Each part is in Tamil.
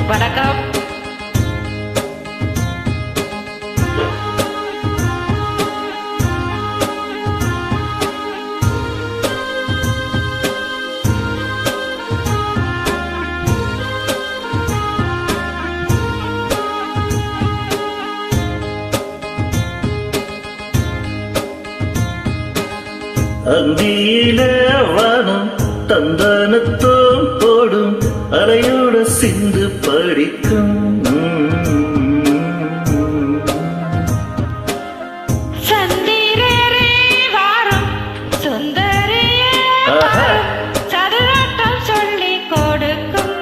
வணக்கம். அந்தியில வானம் தந்தானத்தோம் போடும் அலையோட சிந்து படிக்கும். சந்திரரே வாரும் சுந்தரியே சதுராட்டம் சொல்லி கொடுக்கும்.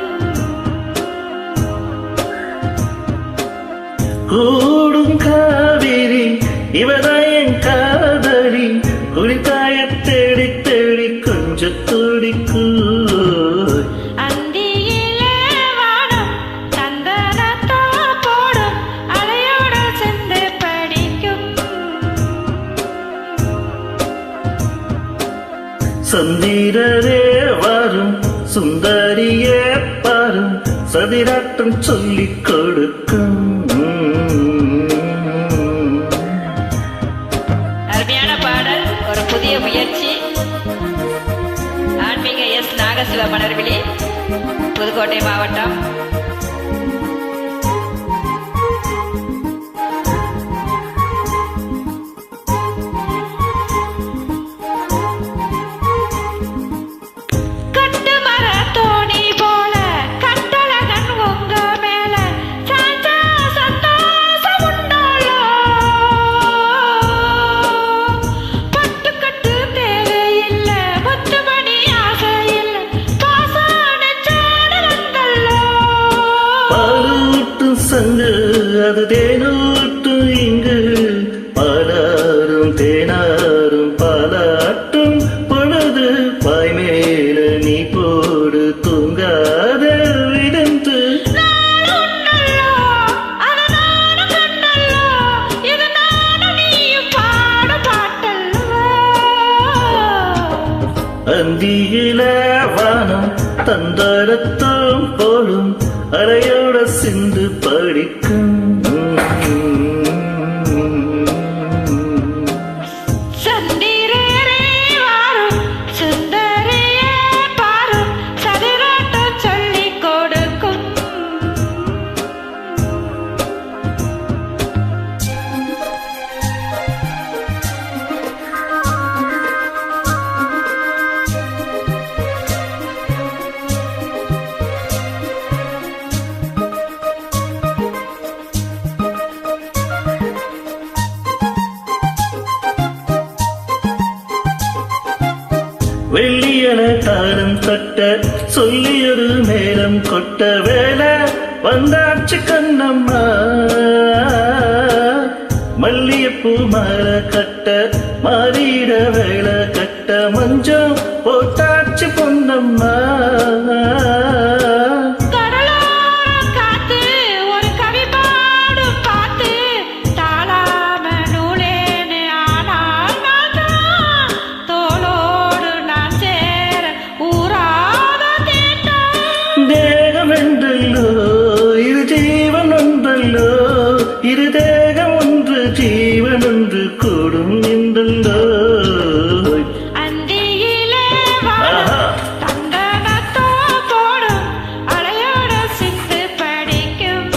கூடும் காவிரி இவதாயன் காதலி குளித்தாய தேடி தேடி கொஞ்சம் துடிக்கு. அந்தியிலே வானம் சந்தனத்தோ போடும் அலையோடு சென்று படிக்கும். சந்திரரே வாரும் சுந்தரியே பாரும் சதிராட்டம் சொல்லிக் கொடுக்கும். அருமையான பாடல், ஒரு புதிய முயற்சி. ஆன்மீக எஸ் நாகசிவ மலர்விழி, புதுக்கோட்டை மாவட்டம். கட்டுமர தோணி போல கட்டழகன் உங்க மேல சாஞ்சா சந்தோஷம் உண்டாலோ. பட்டுக்கட்டு தேவையில்ல, முத்துமணி ஆசை இல்ல, பாசான சாடு வந்தல்லோ. பாலூட்டும் சங்கு அது தேனூட்டும் இங்கு பாலாரும் தேனாரும் பாலாட்டும் பொழுது பாய்மேல நீ போடு தூங்காத விழுந்து. நானுன்னல்லோ, அது நானும் கண்டல்லோ, இது நானும் நீயும் பாடும் பாட்டல்லவோ. அந்தியில வானம் தந்தரத்தோம் போலும் அலையோட சிந்து படிக்கும். சந்திரரே வாரும் சுந்தரியே பாரும் சதுராட்டம் சொல்லிக் கொடுக்கும். வெள்ளியன தாரம் தட்ட சொல்லியொரு மேலம் கொட்ட வேலை வந்தாச்சு கண்ணம்மா. மல்லியப்பூ மாற கட்ட மாறிட வேலை கட்ட மஞ்சம் போட்டாச்சு பொன்னம்மா. கடலோரம் காத்து ஒரு கவி பாடும் பாட்டு, தாளாம நூலேன்னு ஆனால் நான் தோளோடு நான் சேர ஊராத தேட்டம். தேகம் என்றல்லோ இரு ஜீவன் ஒன்றல்லோ, இரு தேகம் ஒன்று ஜீவன் ஒன்று கூடும் என்றல்லோ. அந்தியிலே வானம் தந்தனத்தோ போடும் அலையோடு சிந்து படிக்கும்.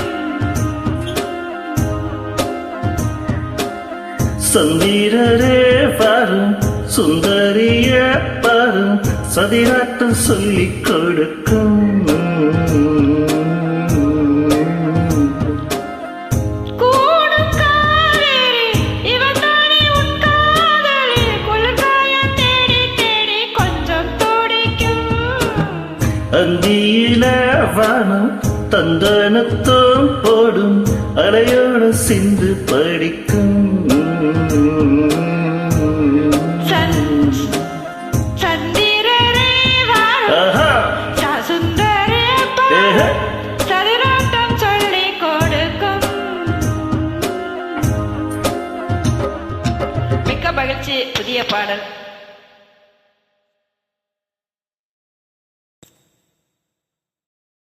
சந்திரரே பாரும் சுந்தரிய பாரும் சதிராட்டம் சொல்லிக் கொடுக்கும். கூடும் காவேரி இவன் தானே உன் காதலி, குளிர்காயம் தேடி தேடி கொஞ்சம் துடிக்கும். அந்தியில வானம் தந்தனத்தோம் போடும் அலையோட சிந்து படிக்கும்.